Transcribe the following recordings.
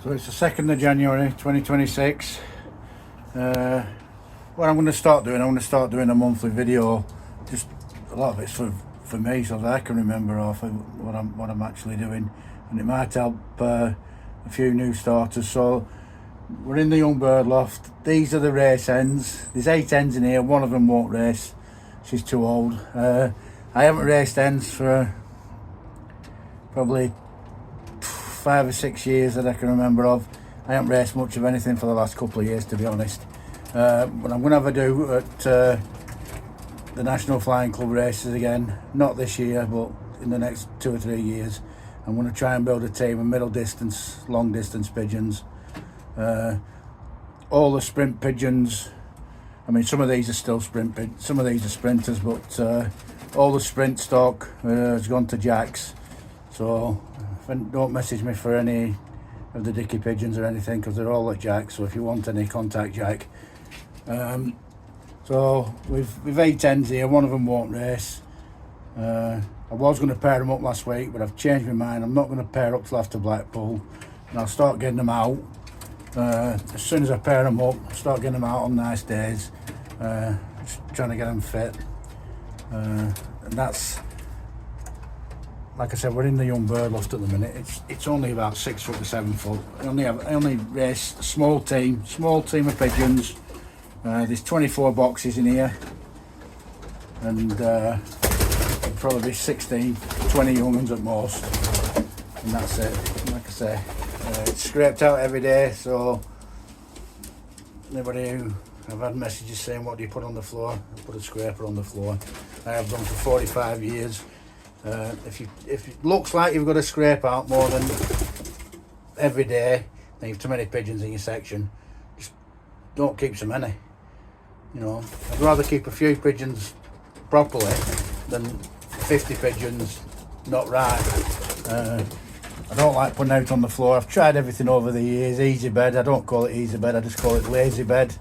So it's the 2nd of January 2026. What I'm going to start doing, a monthly video. Just a lot of it's for me, so that I can remember off what I'm actually doing, and it might help a few new starters. So we're in the young bird loft. These are the race hens. There's 8 hens in here. One of them won't race. She's too old. I haven't raced hens for probably 5 or 6 years that I can remember of. I haven't raced much of anything for the last couple of years, to be honest. But I'm going to have a do at the National Flying Club races again. Not this year, but in the next 2 or 3 years. I'm going to try and build a team of middle distance, long distance pigeons. All the sprint pigeons. I mean, some of these are still some of these are sprinters, but all the sprint stock has gone to jacks. So don't message me for any of the dicky pigeons or anything, because they're all at jacks. So if you want any, contact Jack. So we've 8 hens here. One of them won't race. I was going to pair them up last week, but I've changed my mind. I'm not going to pair up till after Blackpool, and I'll start getting them out as soon as I pair them up. I'll start getting them out on nice days, just trying to get them fit. And that's, like I said, we're in the young bird loft at the minute. It's only about 6 foot to 7 foot. I only race a small team of pigeons. There's 24 boxes in here, and there'll probably be 16, 20 young ones at most, and that's it. Like I say, it's scraped out every day. So anybody who, I've had messages saying, what do you put on the floor? I put a scraper on the floor. I have done for 45 years. If it looks like you've got to scrape out more than every day, then you've too many pigeons in your section. Just don't keep so many. You know, I'd rather keep a few pigeons properly than 50 pigeons not right. I don't like putting out on the floor. I've tried everything over the years. Easy bed. I don't call it easy bed. I just call it lazy bed,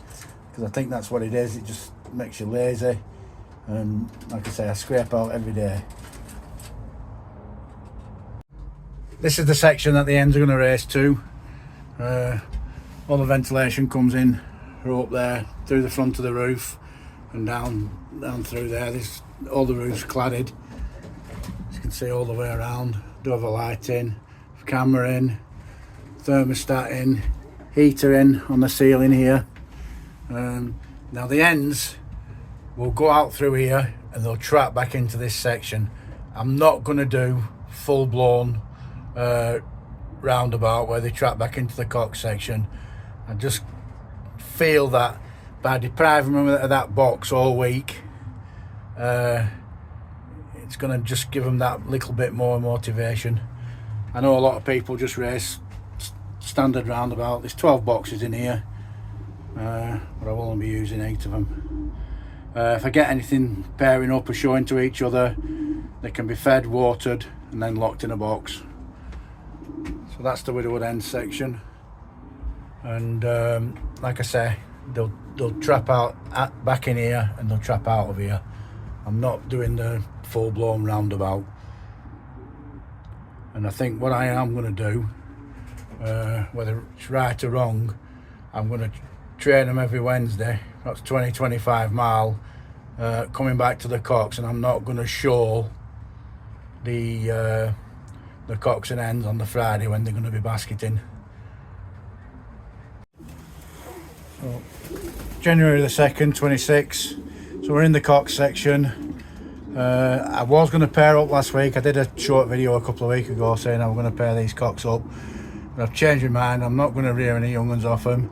because I think that's what it is. It just makes you lazy. And like I say, I scrape out every day. This is the section that the hens are going to race to. All the ventilation comes in up there through the front of the roof and down through there. There's all the roofs cladded, as you can see, all the way around. Do have a light in, camera in, thermostat in, heater in on the ceiling here. Now the hens will go out through here and they'll trap back into this section. I'm not going to do full-blown roundabout where they trap back into the cock section. I just feel that by depriving them of that box all week, it's going to just give them that little bit more motivation. I know a lot of people just race standard roundabout. There's 12 boxes in here, but I will only be using 8 of them. If I get anything pairing up or showing to each other, they can be fed, watered, and then locked in a box. So that's the widowwood hen section. And like I say, they'll trap out back in here and they'll trap out of here. I'm not doing the full-blown roundabout. And I think what I am going to do, whether it's right or wrong, I'm going to train them every Wednesday. That's 20-25 mile coming back to the cocks, and I'm not going to show the cocks and hens on the Friday when they're going to be basketing. So, January the 2nd, 26. So we're in the cock section. I was going to pair up last week. I did a short video a couple of weeks ago saying I'm going to pair these cocks up, but I've changed my mind. I'm not going to rear any young ones off them.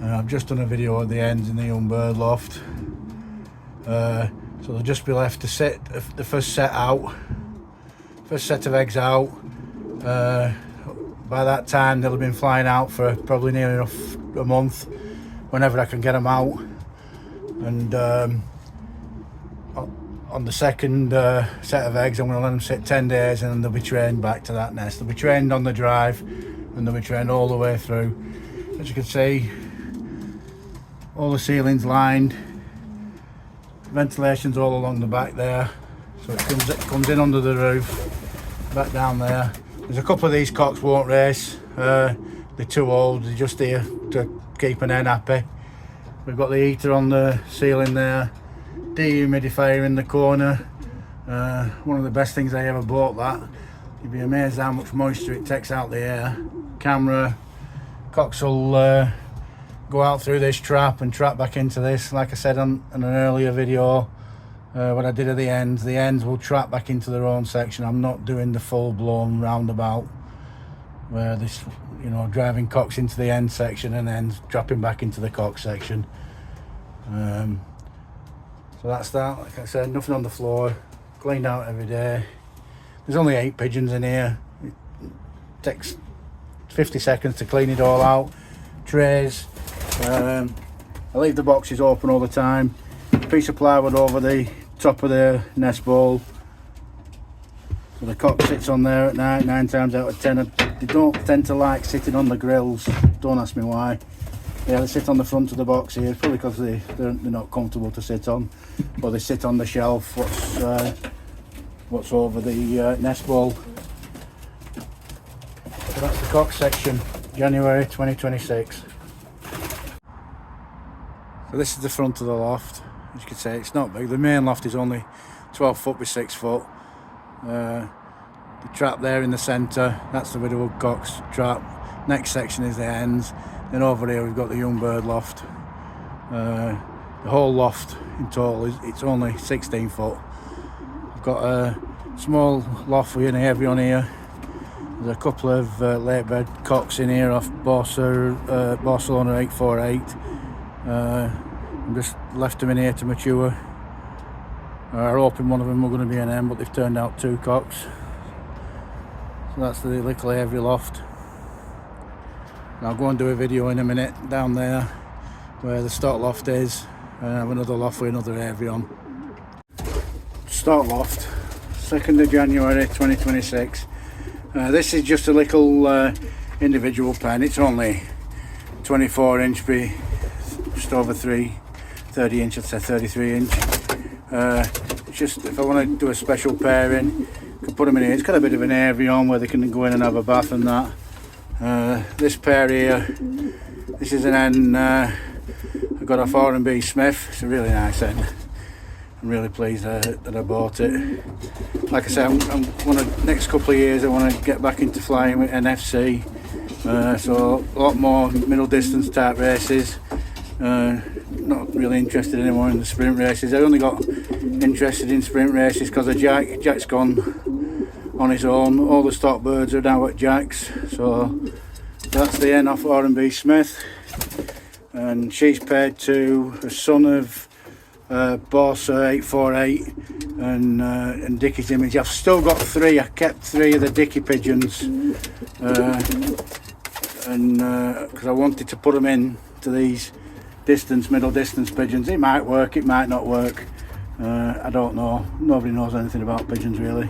I've just done a video of the hens in the young bird loft. So they'll just be left to sit the first set of eggs out. By that time they'll have been flying out for probably near enough a month, whenever I can get them out. And on the second set of eggs, I'm going to let them sit 10 days, and then they'll be trained back to that nest. They'll be trained on the drive, and they'll be trained all the way through. As you can see, all the ceilings lined, ventilation's all along the back there, so it comes in under the roof, back down there. There's a couple of these cocks won't race. they're too old, they're just here to keep an hen happy. We've got the heater on the ceiling there, dehumidifier in the corner. One of the best things I ever bought that. You'd be amazed how much moisture it takes out the air. Camera, cocks will go out through this trap and trap back into this. Like I said on an earlier video, what I did at the hens will trap back into their own section. I'm not doing the full-blown roundabout where this, you know, driving cocks into the hen section and then dropping back into the cock section. So that's that. Like I said, nothing on the floor, cleaned out every day. There's only 8 pigeons in here. It takes 50 seconds to clean it all out. Trays, I leave the boxes open all the time. A piece of plywood over the top of the nest bowl, so the cock sits on there at night. 9 times out of 10 they don't tend to like sitting on the grills. Don't ask me why. Yeah, they sit on the front of the box here, probably because they're not comfortable to sit on, or they sit on the shelf what's over the nest bowl. So that's the cock section, January 2026. So this is the front of the loft. As you can see, it's not big. The main loft is only 12 foot by 6 foot. The trap there in the centre, that's the widow woodcock's trap. Next section is the hens. Then over here we've got the young bird loft. The whole loft in total it's only 16 foot. I've got a small loft with an aviary on here. There's a couple of late bed cocks in here off Barcelona 848. I just left them in here to mature. I hoping one of them were going to be an hen, but they've turned out 2 cocks. So that's the little aviary loft. And I'll go and do a video in a minute down there where the stock loft is. And I have another loft with another aviary on. Stock loft, 2nd of January 2026. This is just a little individual pen. It's only 24 inch by just over 30 inch, I'd say 33 inch. It's just if I want to do a special pairing, I can put them in here. It's got a bit of an aviary on where they can go in and have a bath and that. This pair here, this is an hen I got off R&B Smith. It's a really nice hen. I'm really pleased that I bought it. Like I said, next couple of years I want to get back into flying with NFC. So a lot more middle distance type races. Not really interested anymore in the sprint races. I only got interested in sprint races because of Jack. Jack's gone on his own. All the stock birds are now at Jack's. So that's the hen off R&B Smith. And she's paired to a son of Borsa 848 and Dickie's Image. I've still got 3. I kept 3 of the Dickie pigeons because I wanted to put them in to these middle distance pigeons. It might work, it might not work. I don't know. Nobody knows anything about pigeons really.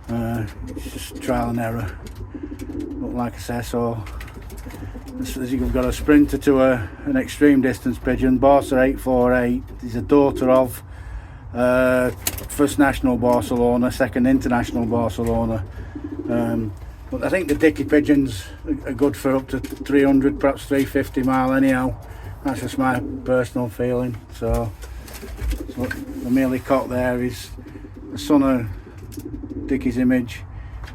It's just trial and error. But like I say, so you've got a sprinter to an extreme distance pigeon, Borsa 848. He's a daughter of first national Barcelona, second international Barcelona. But I think the Dickie pigeons are good for up to 300, perhaps 350 mile anyhow. That's just my personal feeling. So the mealy cock there is a son of Dickie's Image,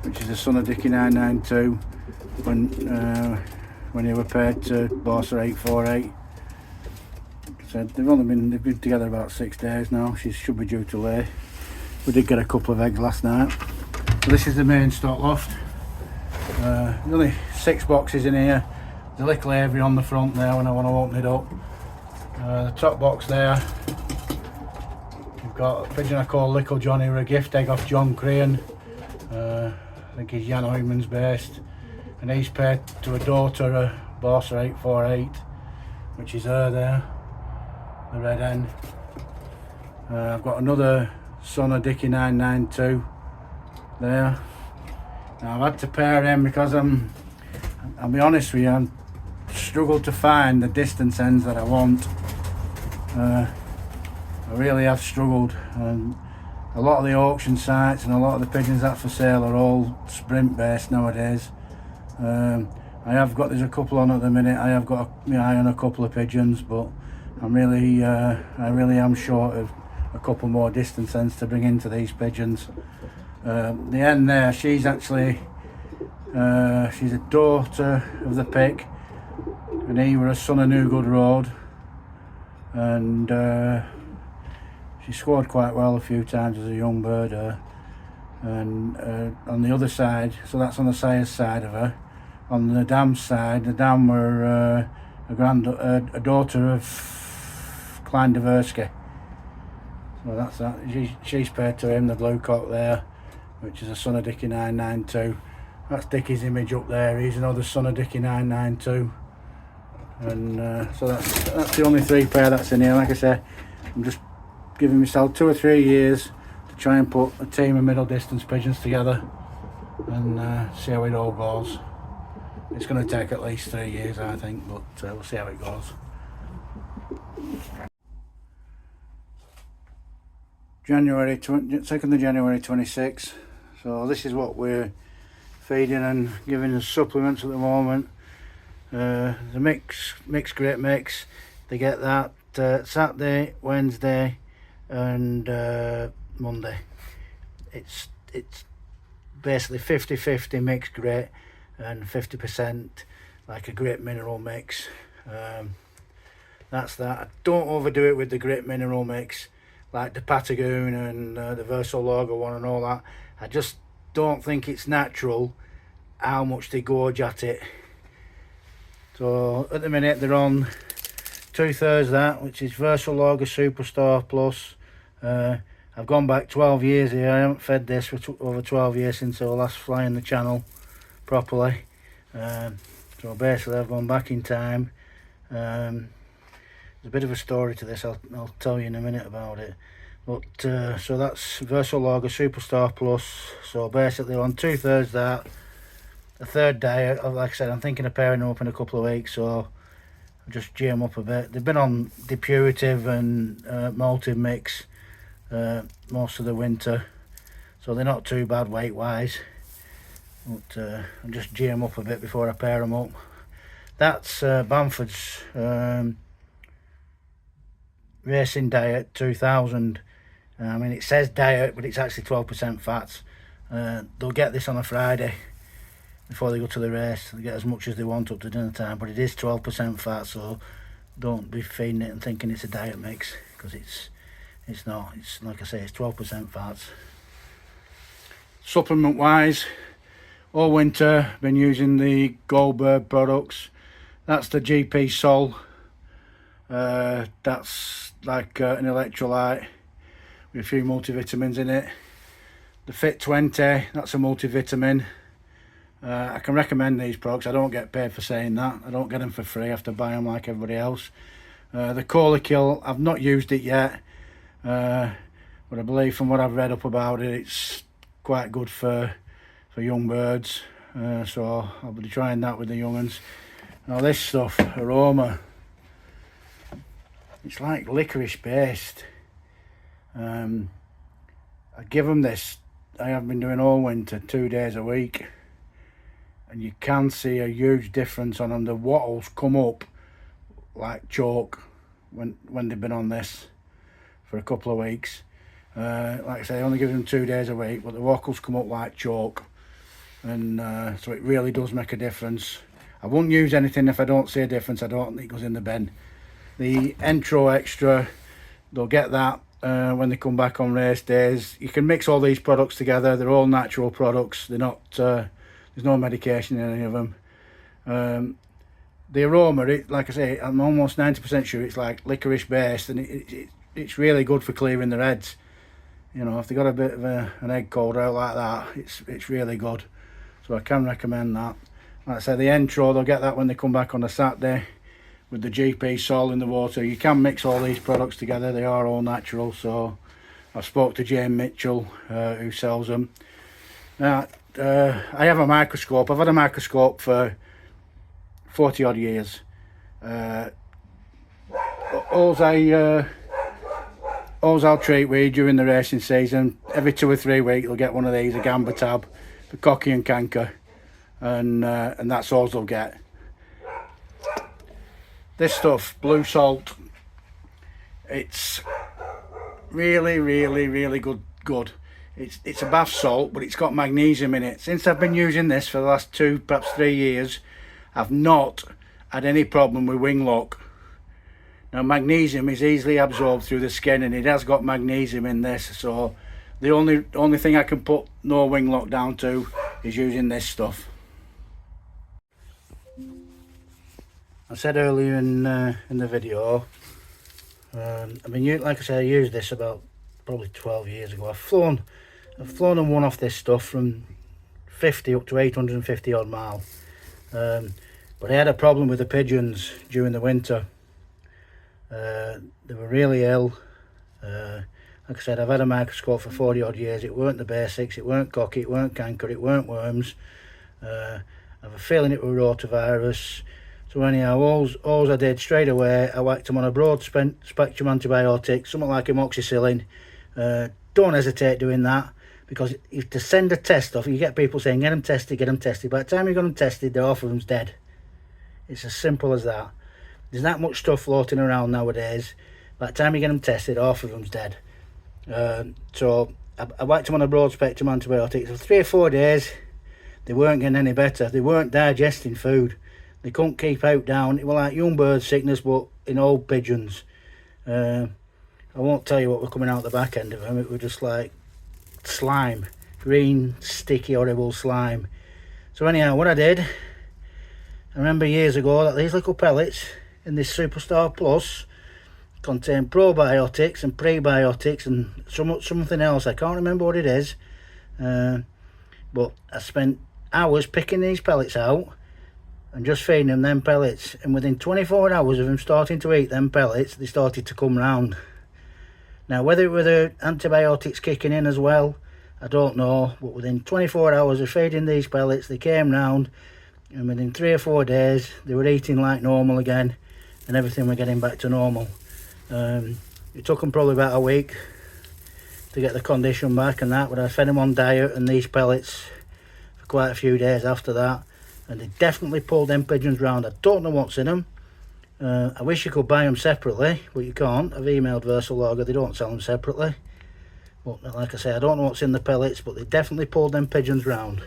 which is a son of Dickie 992 when they were paired to Borsa 848. So they've been together about 6 days now. She should be due to lay. We did get a couple of eggs last night. So this is the main stock loft. There's only 6 boxes in here. There's a little aviary on the front there when I want to open it up. The top box there, we've got a pigeon I call Little Johnny, or a gift egg off John Crane. I think he's Jan Hoyman's based. And he's paired to a daughter, a Borsa 848, which is her there, the red hen. I've got another son of Dickie 992 there. Now I've had to pair them because I'll be honest with you, I've struggled to find the distance hens that I want. I really have struggled, and a lot of the auction sites and a lot of the pigeons that's for sale are all sprint based nowadays. I have got, there's a couple on at the minute. I have got my eye on a couple of pigeons, but I'm really, I really am short of a couple more distance hens to bring into these pigeons. The hen there, she's actually, she's a daughter of the pick, and he were a son of Newgood Road, and she scored quite well a few times as a young bird. And on the other side, so that's on the sire's side of her. On the dam's side, the dam were a daughter of Klein Diversky. So that's that. She's paired to him, the blue cock there, which is a son of Dickie 992. That's Dickie's image up there. He's another son of Dickie 992. And so that's the only 3 pair that's in here. Like I say, I'm just giving myself 2 or 3 years to try and put a team of middle distance pigeons together and see how it all goes. It's going to take at least 3 years, I think, but we'll see how it goes. January 2nd of January 26. So this is what we're feeding and giving as supplements at the moment. The mixed grit mix. They get that Saturday, Wednesday, and Monday. It's basically 50-50 mixed grit and 50% like a grit mineral mix. That's that. I don't overdo it with the grit mineral mix like the Patagoon and the Versolager one and all that. I just don't think it's natural how much they gorge at it. So at the minute they're on 2/3 that, which is Versolager Superstar Plus. I've gone back 12 years here. I haven't fed this for over 12 years since I was last flying the channel properly. So basically I've gone back in time. There's a bit of a story to this. I'll tell you in a minute about it. But so that's Versolager Superstar Plus. So basically on 2/3 that, a third diet. Like I said, I'm thinking of pairing them up in a couple of weeks, so I'll just G them up a bit. They've been on depurative and malted mix most of the winter, so they're not too bad weight wise. But I'll just G them up a bit before I pair them up. That's Bamford's Racing Diet 2000. I mean, it says diet, but it's actually 12% fats. They'll get this on a Friday before they go to the race. They get as much as they want up to dinner time, but it is 12% fat, so don't be feeding it and thinking it's a diet mix, because it's not. It's like I say, it's 12% fats. Supplement wise, all winter been using the Goldberg products. That's the GP Sol. That's like an electrolyte with a few multivitamins in it. The Fit 20, that's a multivitamin. I can recommend these products. I don't get paid for saying that. I don't get them for free. I have to buy them like everybody else. The Cola Kill, I've not used it yet, but I believe from what I've read up about it, it's quite good for young birds. So I'll be trying that with the young ones. Now this stuff, Aroma, it's like licorice based. I give them this. I have been doing all winter, 2 days a week, and you can see a huge difference on them. The wattles come up like chalk when they've been on this for a couple of weeks. Like I say, I only give them 2 days a week, but the wattles come up like chalk, and so it really does make a difference. I won't use anything if I don't see a difference. I don't think it goes in the bin. The Entro Extra, they'll get that when they come back on race days. You can mix all these products together. They're all natural products. They're not. There's no medication in any of them. The Aroma, like I say, I'm almost 90% sure it's like licorice based, and it's really good for clearing their heads. You know, if they got a bit of an egg cold out like that, it's really good. So I can recommend that. Like I say, the Entro, they'll get that when they come back on a Saturday with the GP Sol in the water. You can mix all these products together. They are all natural. So I spoke to Jane Mitchell, who sells them. Now, I have a microscope. I've had a microscope for 40 odd years. Alls I'll treat with during the racing season, every 2 or 3 weeks I'll get one of these, a Gamba tab for cocky and canker. and that's all they'll get. This stuff, blue salt, it's really, really, really good. It's a bath salt, but it's got magnesium in it. Since I've been using this for the last 2, perhaps 3 years, I've not had any problem with wing lock. Now, magnesium is easily absorbed through the skin, and it has got magnesium in this, so the only thing I can put no wing lock down to is using this stuff. I said earlier in the video, I mean, like I said, I used this about probably 12 years ago. I've flown and won off this stuff from 50 up to 850 odd mile, but I had a problem with the pigeons during the winter. They were really ill. Like I said, I've had a microscope for 40 odd years. It weren't the basics, it weren't cocky, it weren't canker, it weren't worms. I have a feeling it was rotavirus. So anyhow, all I did straight away, I whacked them on a broad spectrum antibiotic, something like amoxicillin. Don't hesitate doing that, because if to send a test off, you get people saying get them tested, get them tested. By the time you got them tested, they're half of them's dead. It's as simple as that. There's that much stuff floating around nowadays. By the time you get them tested, half of them's dead. So I whacked them on a broad spectrum antibiotic. For 3 or 4 days, they weren't getting any better. They weren't digesting food. They couldn't keep out down. It was like young bird sickness, but in old pigeons. I won't tell you what was coming out the back end of them. It was just like slime, green, sticky, horrible slime. So anyhow, what I did, I remember years ago that these little pellets in this Superstar Plus contain probiotics and prebiotics and something else. I can't remember what it is, but I spent hours picking these pellets out and just feeding them pellets, and within 24 hours of them starting to eat them pellets, they started to come round. Now, whether it were the antibiotics kicking in as well, I don't know, but within 24 hours of feeding these pellets, they came round, and within 3 or 4 days, they were eating like normal again, and everything were getting back to normal. It took them probably about a week to get the condition back and that, but I fed them on diet and these pellets for quite a few days after that, and they definitely pulled them pigeons round. I don't know what's in them. I wish you could buy them separately, but you can't. I've emailed Versalager, they don't sell them separately. But like I say, I don't know what's in the pellets, but they definitely pulled them pigeons round.